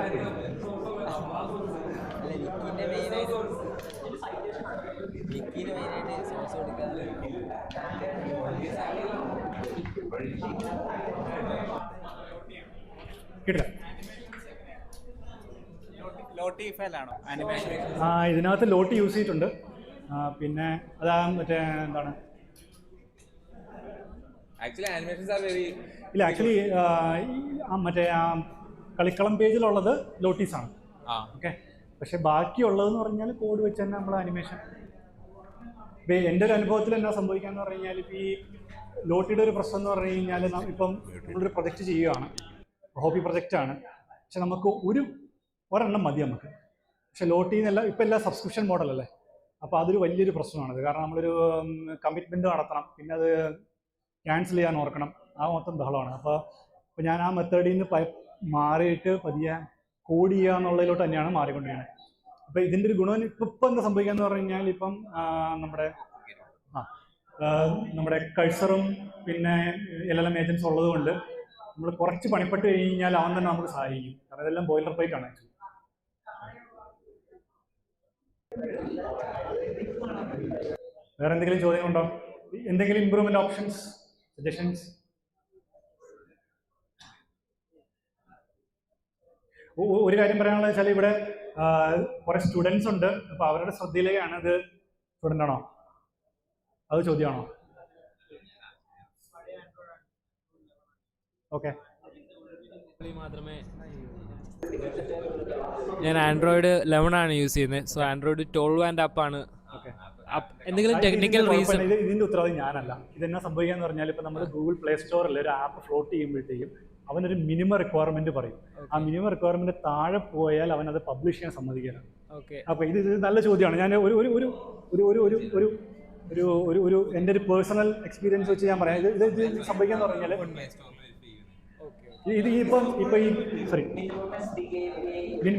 Speaker 1: കിട്ടില്ല. ഇതിനകത്ത് ലോട്ട് യൂസ് ചെയ്തിട്ടുണ്ട്. പിന്നെ അതാ മറ്റേ എന്താണ് ഇല്ല ആക്ച്വലി മറ്റേ കളിക്കളം പേജിലുള്ളത് ലോട്ടീസാണ്. ഓക്കെ, പക്ഷെ ബാക്കിയുള്ളതെന്ന് പറഞ്ഞാൽ കോഡ് വെച്ച് തന്നെ നമ്മൾ ആനിമേഷൻ. എൻ്റെ ഒരു അനുഭവത്തിൽ എന്നാ സംഭവിക്കാന്ന് പറഞ്ഞു കഴിഞ്ഞാൽ ഇപ്പം ഈ ലോട്ടിയുടെ ഒരു പ്രശ്നം എന്ന് പറഞ്ഞു കഴിഞ്ഞാൽ ഇപ്പം നമ്മളൊരു പ്രൊജക്റ്റ് ചെയ്യുകയാണ്, ഹോബി പ്രൊജക്റ്റാണ്, പക്ഷെ നമുക്ക് ഒരെണ്ണം മതി നമുക്ക്. പക്ഷെ ലോട്ടിൽ നിന്നല്ല ഇപ്പം എല്ലാം സബ്സ്ക്രിപ്ഷൻ മോഡലല്ലേ, അപ്പോൾ അതൊരു വലിയൊരു പ്രശ്നമാണത്. കാരണം നമ്മളൊരു കമ്മിറ്റ്മെൻറ്റ് നടത്തണം, പിന്നെ അത് ക്യാൻസൽ ചെയ്യാൻ ഓർക്കണം, ആ മൊത്തം ബഹളമാണ്. അപ്പോൾ ഞാൻ ആ മെത്തേഡിൽ നിന്ന് മാറിയിട്ട് പതിയെ കോഡ് ചെയ്യുക എന്നുള്ളതിലോട്ട് തന്നെയാണ് മാറിക്കൊണ്ടിരിക്കുന്നത്. അപ്പോൾ ഇതിൻ്റെ ഒരു ഗുണം ഇപ്പം എന്താ സംഭവിക്കാന്ന് പറഞ്ഞു കഴിഞ്ഞാൽ ഇപ്പം നമ്മുടെ കഴ്സറും പിന്നെ LLM ഏജൻസ് ഉള്ളത് കൊണ്ട് നമ്മൾ കുറച്ച് പണിപ്പെട്ട് കഴിഞ്ഞാൽ അവൻ തന്നെ നമുക്ക് സഹായിക്കും. കാരണം ഇതെല്ലാം ബോയിലർ പ്ലേറ്റ് ആണ് ആക്ച്വലി. വേറെ എന്തെങ്കിലും ചോദ്യങ്ങളുണ്ടോ? എന്തെങ്കിലും ഇമ്പ്രൂവ്മെന്റ് ഓപ്ഷൻസ്, സജഷൻസ്? ഒരു കാര്യം പറയാനുള്ളത് വെച്ചാൽ ഇവിടെ കുറെ സ്റ്റുഡൻസ് ഉണ്ട്. അപ്പൊ അവരുടെ ശ്രദ്ധയിലേക്കാണ്. ഇത് സ്റ്റുഡൻ്റ് ആണോ? അത് ചോദ്യമാണോ? ഓക്കെ,
Speaker 6: ഞാൻ ആൻഡ്രോയിഡ് 11 ആണ് യൂസ് ചെയ്യുന്നത്. സോ ആൻഡ്രോയിഡ് 12 ആൻഡ് അപ്പ് ആണ്. എന്തെങ്കിലും ടെക്നിക്കൽ റീസൺ?
Speaker 1: ഇതിന്റെ ഉത്തരവാദി ഞാനല്ല. ഇതെന്നാ സംഭവിക്കാന്ന് പറഞ്ഞാൽ ഇപ്പൊ നമ്മൾ ഗൂഗിൾ പ്ലേ സ്റ്റോറിൽ ഒരു ആപ്പ് ഫ്ലോട്ട് ചെയ്യുമ്പോഴത്തേക്കും അവനൊരു മിനിമം റിക്വയർമെന്റ് പറയും. ആ മിനിമം റിക്വയർമെന്റ് താഴെ പോയാൽ അവൻ അത് പബ്ലിഷ് ചെയ്യാൻ സമ്മതിക്കില്ല. അപ്പൊ ഇത് നല്ല ചോദ്യമാണ്. ഞാൻ ഒരു എൻ്റെ ഒരു പേഴ്സണൽ എക്സ്പീരിയൻസ് വെച്ച് ഞാൻ പറയാം. ഇത് സംഭവിക്കാന്ന് പറഞ്ഞാൽ ഇത് ഇപ്പൊ ഈ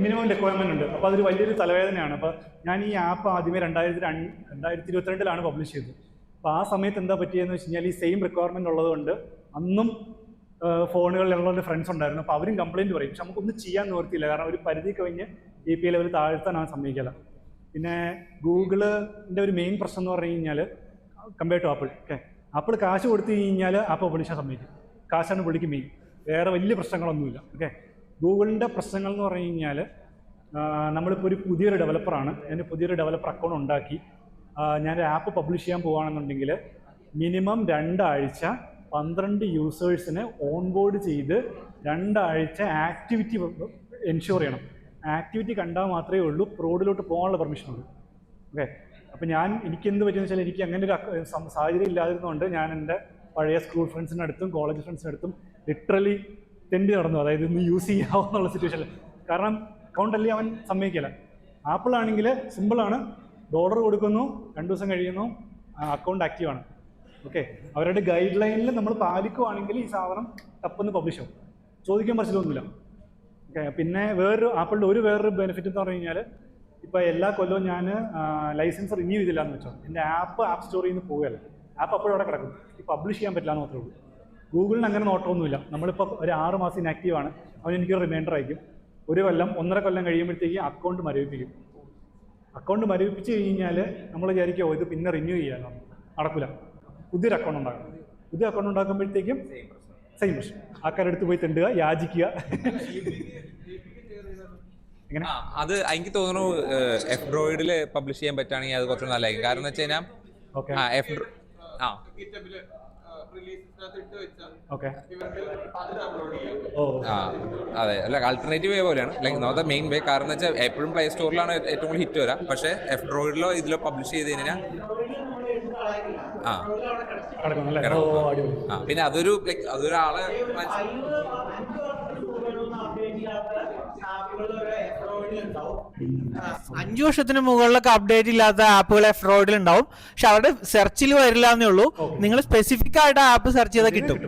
Speaker 1: മിനിമം റിക്വയർമെന്റ് ഉണ്ട്. അപ്പോൾ അതൊരു വലിയൊരു തലവേദനയാണ്. അപ്പോൾ ഞാൻ ഈ ആപ്പ് ആദ്യമേ 2022 പബ്ലിഷ് ചെയ്തത്. അപ്പോൾ ആ സമയത്ത് എന്താ പറ്റിയെന്ന് വെച്ച് കഴിഞ്ഞാൽ ഈ സെയിം റിക്വയർമെന്റ് ഉള്ളതുകൊണ്ട് അന്നും ഫോണുകളിലുള്ള ഫ്രണ്ട്സ് ഉണ്ടായിരുന്നു. അപ്പോൾ അവരും കംപ്ലയിൻറ്റ് പറയും. പക്ഷെ നമുക്കൊന്നും ചെയ്യാൻ നിവർത്തിയില്ല. കാരണം ഒരു പരിധി കഴിഞ്ഞ് API ലെവൽ താഴ്ത്താനാണ് സമ്മതിക്കില്ല. പിന്നെ ഗൂഗിളിൻ്റെ ഒരു മെയിൻ പ്രശ്നം എന്ന് പറഞ്ഞു കഴിഞ്ഞാൽ compare to apple. Okay, apple കാശ് കൊടുത്തു കഴിഞ്ഞാൽ ആപ്പ് പബ്ലിഷ് ചെയ്യാൻ സമ്മതിക്കും. കാശാണ് പുള്ളിക്ക് മെയിൻ, വേറെ വലിയ പ്രശ്നങ്ങളൊന്നുമില്ല. ഓക്കെ, ഗൂഗിളിൻ്റെ പ്രശ്നങ്ങൾ എന്ന് പറഞ്ഞു കഴിഞ്ഞാൽ നമ്മളിപ്പോൾ ഒരു പുതിയൊരു ഡെവലപ്പറാണ്. ഞാൻ പുതിയൊരു ഡെവലപ്പർ അക്കൗണ്ട് ഉണ്ടാക്കി ഞാനൊരു ആപ്പ് പബ്ലിഷ് ചെയ്യാൻ പോവുകയാണെന്നുണ്ടെങ്കിൽ മിനിമം 2 ആഴ്ച 12 യൂസേഴ്സിനെ ഓൺബോർഡ് ചെയ്ത് 2 ആഴ്ച ആക്ടിവിറ്റി എൻഷുർ ചെയ്യണം. ആക്ടിവിറ്റി കണ്ടാൽ മാത്രമേ ഉള്ളൂ പ്രോഡിലോട്ട് പോകാനുള്ള പെർമിഷൻ ഉള്ളൂ. ഓക്കെ, അപ്പോൾ എനിക്കെന്ത് പറ്റുമെന്ന് വെച്ചാൽ എനിക്ക് അങ്ങനെ ഒരു സാഹചര്യം ഇല്ലാതിരുന്നുകൊണ്ട് ഞാൻ എൻ്റെ പഴയ സ്കൂൾ ഫ്രണ്ട്സിൻ്റെ അടുത്തും കോളേജ് ഫ്രണ്ട്സിൻ്റെ അടുത്തും ലിറ്ററലി തെണ്ടി നടന്നു. അതായത് ഇന്ന് യൂസ് ചെയ്യാവുന്നുള്ള സിറ്റുവേഷനിൽ. കാരണം അക്കൗണ്ടല്ലേ അവൻ സമ്മതിക്കില്ല. ആപ്പിളാണെങ്കിൽ സിമ്പിളാണ്, ഡോളർ കൊടുക്കുന്നു, 2 ദിവസം കഴിയുന്നു, അക്കൗണ്ട് ആക്റ്റീവാണ്. ഓക്കെ, അവരുടെ ഗൈഡ് ലൈനിൽ നമ്മൾ പാലിക്കുവാണെങ്കിൽ ഈ സാധനം തപ്പൊന്ന് പബ്ലിഷ് ആവും, ചോദിക്കാൻ പറ്റില്ലൊന്നുമില്ല. ഓക്കെ, പിന്നെ ആപ്പിളിൻ്റെ വേറൊരു ബെനിഫിറ്റ് എന്ന് പറഞ്ഞു കഴിഞ്ഞാൽ ഇപ്പോൾ എല്ലാ കൊല്ലവും ഞാൻ ലൈസൻസ് റിന്യൂ ചെയ്തില്ല എന്ന് വെച്ചോ, എൻ്റെ ആപ്പ് സ്റ്റോറിൽ നിന്ന് പോവുകയല്ല, ആപ്പ് അപ്പോഴും അവിടെ കിടക്കും, ഈ പബ്ലിഷ് ചെയ്യാൻ പറ്റില്ല എന്ന് മാത്രമേ ഉള്ളൂ. ഗൂഗിളിന് അങ്ങനെ നോട്ടമൊന്നുമില്ല. നമ്മളിപ്പോൾ ഒരു 6 മാസം ഇനാക്റ്റീവാണ്, അവൻ എനിക്ക് റിമൈൻഡർ അയക്കും. 1 കൊല്ലം 1.5 കൊല്ലം കഴിയുമ്പോഴത്തേക്ക് അക്കൗണ്ട് മരവിപ്പിക്കും. അക്കൗണ്ട് മരവിപ്പിച്ച് കഴിഞ്ഞാൽ നമ്മൾ വിചാരിക്കുമോ ഇത് പിന്നെ റിന്യൂ ചെയ്യാനോ? നടക്കില്ല. പുതിയൊരു അക്കൗണ്ട് ഉണ്ടാക്കണം. പുതിയ അക്കൗണ്ട് ഉണ്ടാക്കുമ്പോഴത്തേക്കും സെയിം പ്രശ്നം. ആൾക്കാരെടുത്ത് പോയി തെണ്ടുക, യാചിക്കുക. എങ്ങനെ
Speaker 2: അത് എനിക്ക് തോന്നുന്നു F-Droid പബ്ലിഷ് ചെയ്യാൻ പറ്റുകയാണെങ്കിൽ അത് കുറച്ച് നല്ലതായിരിക്കും. കാരണം എന്ന് വെച്ച് കഴിഞ്ഞാൽ അതെ, അല്ല ആൾട്ടർനേറ്റീവ് വേ പോലെയാണ്, ലൈക്ക് നോട്ട് ദ മെയിൻ വേ. കാരണം എന്ന് വെച്ചാൽ എപ്പോഴും പ്ലേ സ്റ്റോറിലാണ് ഏറ്റവും കൂടുതൽ ഹിറ്റ് വരാം. പക്ഷേ F-Droidലോ ഇതിലോ പബ്ലിഷ് ചെയ്ത് കഴിഞ്ഞാൽ പിന്നെ അതൊരാളെ
Speaker 3: 5 വർഷത്തിന് മുകളിലൊക്കെ അപ്ഡേറ്റ് ഇല്ലാത്ത ആപ്പുകൾ F-Droidൽ ഉണ്ടാവും. പക്ഷെ അവരുടെ സെർച്ചിൽ വരില്ല എന്നേ ഉള്ളൂ. നിങ്ങൾ സ്പെസിഫിക് ആയിട്ട് ആപ്പ് സെർച്ച് ചെയ്താൽ കിട്ടും.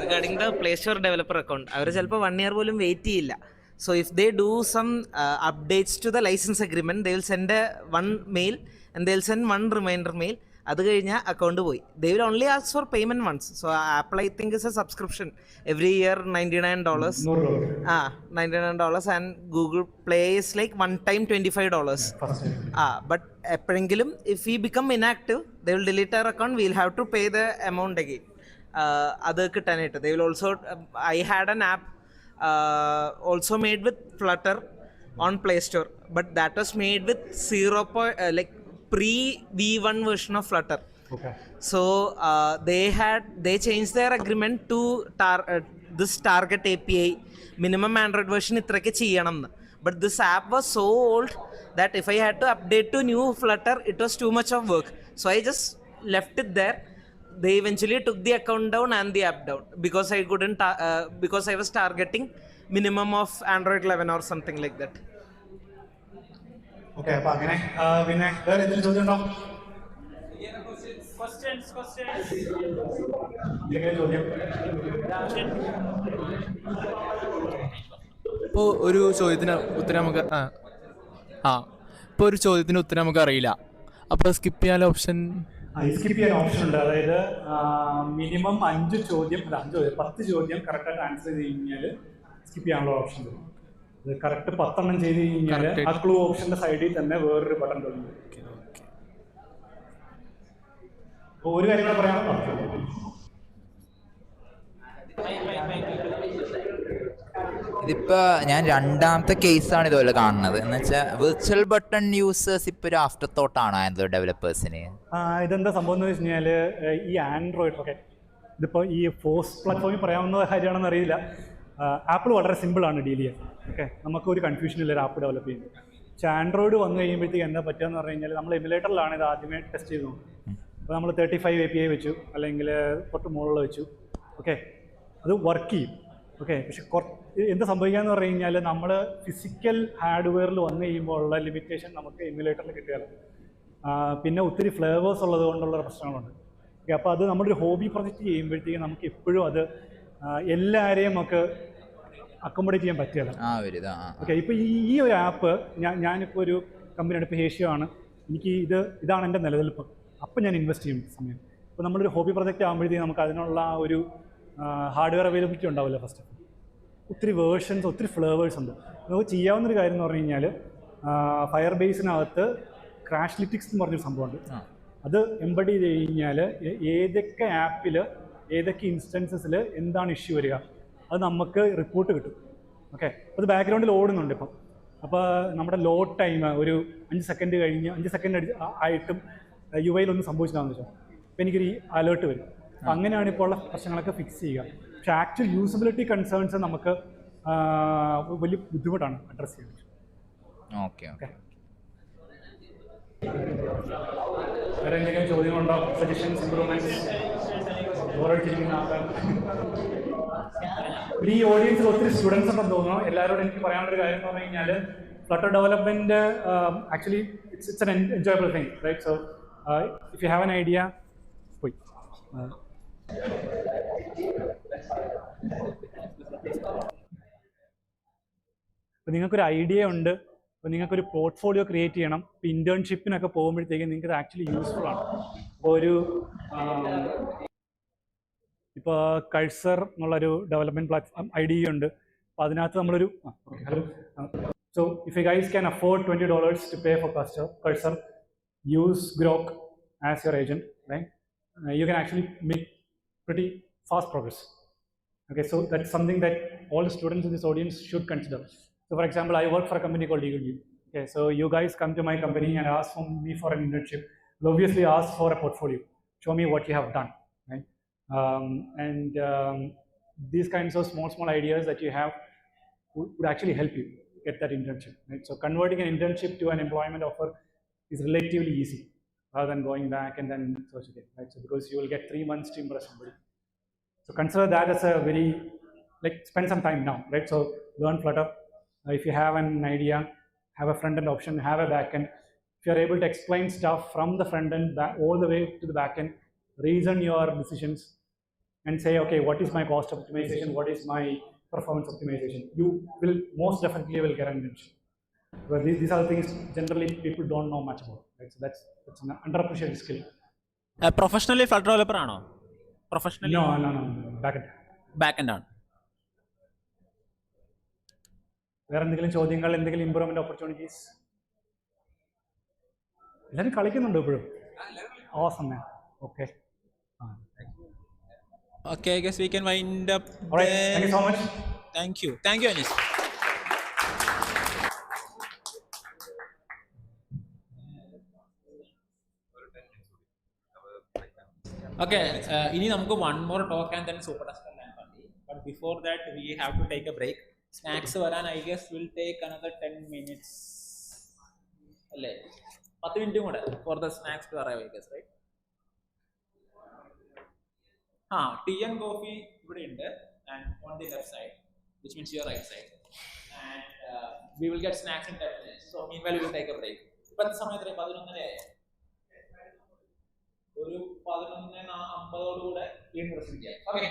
Speaker 7: Regarding the play store developer account, അവർ ചിലപ്പോൾ 1 year പോലും വെയിറ്റ് ചെയ്യില്ല. So if they do some updates to the license agreement, they will send one mail and they'll send one reminder mail. അത് കഴിഞ്ഞാൽ അക്കൗണ്ട് പോയി. They will only ask for payment once. So Apple I think is a subscription every year $99. $99 and Google Play is like one time $25. But എപ്പോഴെങ്കിലും if we become inactive, they will delete our account. We'll have to pay the amount again. അത് കിട്ടാനായിട്ട് they will also I had an app also made with Flutter on Play Store, but that was made with like pre V1 version of Flutter.
Speaker 1: Okay.
Speaker 7: So they changed their agreement to this target API minimum Android version ഇത്രയ്ക്ക് ചെയ്യണം എന്ന്. But this app was so old that if I had to update to new Flutter, it was too much of work. So I just left it there. They eventually took the account down and the app down because I couldn't because I was targeting minimum of Android 11 or something like that.
Speaker 1: Okay, അപ്പൊ അങ്ങനെ പിന്നെ വേറെ എന്തെങ്കിലും ചോദ്യം ഉണ്ടോ? ചോദ്യം
Speaker 8: ഇപ്പോൾ ഒരു ചോദ്യത്തിന് ഉത്തരം നമുക്ക് ഇപ്പോൾ ഒരു ചോദ്യത്തിന് ഉത്തരം നമുക്ക് അറിയില്ല, അപ്പോൾ സ്കിപ്പ് ചെയ്യാൻ ഓപ്ഷൻ
Speaker 1: സ്കിപ്പ് ചെയ്യാൻ ഓപ്ഷൻ ഉണ്ട്. അതായത് മിനിമം 10 ചോദ്യം കറക്റ്റായിട്ട് ആൻസർ ചെയ്ത് കഴിഞ്ഞാൽ സ്കിപ്പ് ചെയ്യാനുള്ള ഓപ്ഷൻ വരും. അത് കറക്റ്റ് 10 ചെയ്ത് കഴിഞ്ഞാൽ ആ ക്ലൂ ഓപ്ഷന്റെ സൈഡിൽ തന്നെ വേറൊരു ബട്ടൺ തുടങ്ങി. അപ്പോൾ ഒരു കാര്യം കൂടെ പറയാൻ
Speaker 9: ഇതിപ്പോ ഞാൻ രണ്ടാമത്തെ കേസാണ് ഇതുപോലെ കാണുന്നത്. എന്ന് വെച്ചാൽ വിർച്വൽ ബട്ടൺ യൂസേഴ്സ് ഇപ്പൊ ഒരു ആഫ്റ്റർ തോട്ടാണോ ആൻഡ്രോയിഡ് ഡെവലപ്പേഴ്സിന്?
Speaker 1: ഇതെന്താ സംഭവം എന്ന് വെച്ച് കഴിഞ്ഞാൽ ഈ ആൻഡ്രോയിഡ് ഓക്കെ ഇതിപ്പോൾ ഈ ഫോഴ്സ് പ്ലാറ്റ്ഫോമിൽ പറയാവുന്ന കാര്യമാണെന്ന് അറിയില്ല. ആപ്പിൾ വളരെ സിമ്പിളാണ് ഡീൽ ചെയ്യാൻ. ഓക്കെ, നമുക്കൊരു കൺഫ്യൂഷൻ ഇല്ല ഒരു ആപ്പ് ഡെവലപ്പ് ചെയ്യുന്നത്. പക്ഷേ ആൻഡ്രോയിഡ് വന്നു കഴിയുമ്പോഴത്തേക്ക് എന്താ പറ്റുകയെന്ന് പറഞ്ഞു കഴിഞ്ഞാൽ നമ്മൾ എമുലേറ്ററിലാണ് ഇത് ആദ്യമേ ടെസ്റ്റ് ചെയ്ത് നോക്കുന്നത്. അപ്പോൾ നമ്മൾ 35 API വെച്ചു, അല്ലെങ്കിൽ തൊട്ട് മുകളിൽ വെച്ചു. ഓക്കെ, അത് വർക്ക് ചെയ്യും. ഓക്കെ, പക്ഷെ എന്ത് സംഭവിക്കാന്ന് പറഞ്ഞു കഴിഞ്ഞാൽ നമ്മൾ ഫിസിക്കൽ ഹാർഡ്വെയറിൽ വന്നു കഴിയുമ്പോൾ ഉള്ള ലിമിറ്റേഷൻ നമുക്ക് എമുലേറ്ററിൽ കിട്ടുകയില്ല. പിന്നെ ഒത്തിരി ഫ്ലേവേഴ്സ് ഉള്ളത് കൊണ്ടുള്ള പ്രശ്നങ്ങളുണ്ട്. ഓക്കെ, അപ്പോൾ അത് നമ്മളൊരു ഹോബി പ്രൊജക്റ്റ് ചെയ്യുമ്പോഴത്തേക്കും നമുക്ക് എപ്പോഴും അത് എല്ലാവരെയും നമുക്ക് അക്കോമഡേറ്റ് ചെയ്യാൻ പറ്റില്ല. ഓക്കെ, ഇപ്പോൾ ഈ ഒരു ആപ്പ് ഞാനിപ്പോൾ ഒരു കമ്പനിയാണ്, ഇപ്പോൾ ഹേഷ്യാണ്, എനിക്ക് ഇതാണ് എൻ്റെ നിലനിൽപ്പ്, അപ്പം ഞാൻ ഇൻവെസ്റ്റ് ചെയ്യും സമയം. ഇപ്പോൾ നമ്മളൊരു ഹോബി പ്രൊജക്റ്റ് ആകുമ്പോഴത്തേക്കും നമുക്ക് അതിനുള്ള ഒരു ഹാർഡ്വെയർ അവൈലബിലിറ്റി ഉണ്ടാവില്ല. ഫസ്റ്റ് ഒത്തിരി വേർഷൻസ്, ഒത്തിരി ഫ്ലേവേഴ്സ് ഉണ്ട്. നമുക്ക് ചെയ്യാവുന്നൊരു കാര്യം എന്ന് പറഞ്ഞു കഴിഞ്ഞാൽ ഫയർ ബേസിനകത്ത് ക്രാഷ്ലിറ്റിക്സ് എന്ന് പറഞ്ഞൊരു സംഭവമുണ്ട്. അത് എംബഡ് ചെയ്ത് കഴിഞ്ഞാൽ ഏതൊക്കെ ആപ്പിൽ ഏതൊക്കെ ഇൻസ്റ്റൻസസിൽ എന്താണ് ഇഷ്യൂ വരിക അത് നമുക്ക് റിപ്പോർട്ട് കിട്ടും. ഓക്കെ, അത് ബാക്ക്ഗ്രൗണ്ടിൽ ഓടുന്നുണ്ട് ഇപ്പം. അപ്പോൾ നമ്മുടെ ലോഡ് ടൈം ഒരു 5 സെക്കൻഡ് കഴിഞ്ഞ് 5 സെക്കൻഡ് ആയിട്ടും UI ഒന്നും സംഭവിച്ചിട്ടാണെന്ന് വെച്ചാൽ അപ്പോൾ എനിക്കൊരു അലേർട്ട് വരും. അപ്പം അങ്ങനെയാണ് ഇപ്പോൾ ഉള്ള പ്രശ്നങ്ങളൊക്കെ ഫിക്സ് ചെയ്യുക. പക്ഷേ ആക്ച്വൽ യൂസബിലിറ്റി കൺസേൺസ് നമുക്ക് വലിയ ബുദ്ധിമുട്ടാണ് അഡ്രസ്സ് ചെയ്യാൻ. ഓക്കെ ഓക്കെ, വേറെ എന്തെങ്കിലും ചോദ്യങ്ങളുണ്ടോ? Suggestions, improvements? ഓരോരുത്തരിക്കുന്ന ആൾക്കാർ ഈ ഓഡിയൻസിൽ ഒത്തിരി സ്റ്റുഡൻസ് ഉണ്ടെന്ന് തോന്നുന്നു. എല്ലാവരോടും എനിക്ക് പറയാനുള്ളൊരു കാര്യം എന്ന് പറഞ്ഞു കഴിഞ്ഞാൽ flutter development actually it's an enjoyable thing, right? So if you have an idea പോയി അപ്പോൾ നിങ്ങൾക്കൊരു ഐഡിയ ഉണ്ട്, അപ്പോൾ നിങ്ങൾക്കൊരു പോർട്ട്ഫോളിയോ ക്രിയേറ്റ് ചെയ്യണം. ഇപ്പോൾ ഇൻറ്റേൺഷിപ്പിനൊക്കെ പോകുമ്പോഴത്തേക്കും നിങ്ങൾക്ക് ആക്ച്വലി യൂസ്ഫുൾ ആണ്. അപ്പോൾ ഒരു ഇപ്പോൾ കഴ്സർ എന്നുള്ളൊരു ഡെവലപ്മെൻറ്റ് പ്ലാറ്റ്ഫോം IDE ഉണ്ട്. അപ്പോൾ അതിനകത്ത് നമ്മളൊരു so if you guys can afford $20 to pay for cursor, use Grok as your agent, right? You can actually make pretty fast progress. Okay, so that's something that all the students in this audience should consider. So for example, I work for a company called EagleView. Okay, so you guys come to my company and ask for me for an internship. You'll obviously ask for a portfolio. Show me what you have done, right? These kinds of small ideas that you have would actually help you get that internship, right? So converting an internship to an employment offer is relatively easy, rather than going back and then search again, right? So because you will get 3 months to impress somebody. So consider that as a very, like, spend some time now, right? So learn Flutter. If you have an idea, have a front-end option, have a back-end. If you are able to explain stuff from the front-end all the way to the back-end, reason your decisions and say, okay, what is my cost optimization? What is my performance optimization? You will most definitely will get an internship. Because these are the things generally people don't know much about. Right? So that's an underappreciated skill.
Speaker 10: Professionally Flutter developer ആണോ? Professionally
Speaker 1: No, back end.
Speaker 10: Back end ആണ്.
Speaker 1: വേറെ എന്തെങ്കിലും ചോദ്യങ്ങൾ, എന്തെങ്കിലും ഇമ്പ്രൂവ്മെന്റ് ഓപ്പർച്യൂണിറ്റീസ്? എല്ലാവരും കളിക്കുന്നുണ്ട് ഇപ്പോഴും. Awesome, man. Okay.
Speaker 10: Okay, I guess we can wind up.
Speaker 1: All right. Thank you so much.
Speaker 10: Thank you, Anish. Okay, ഇനി നമുക്ക് one more talk and then super duster land party. But before that, we have to take a break. Snacks വരാൻ I guess will take another 10 minutes. അല്ലേ? 10 മിനിറ്റും കൂടെ for the snacks to arrive, I guess, right? Tea and coffee ഇവിടെ ഉണ്ട്, and on the left side, which means your right side. And we will get snacks in 10 minutes. So meanwhile, we will take a break. ഇപ്പോഴത്തെ സമയത്ത് 11:30 ഒരു 11:50 വീണ്ടും പ്രസന്റ് ചെയ്യാം. ഓക്കെ.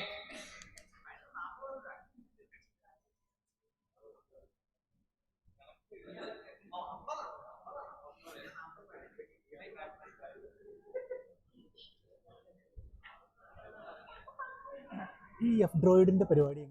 Speaker 1: ഈ F-Droid പരിപാടി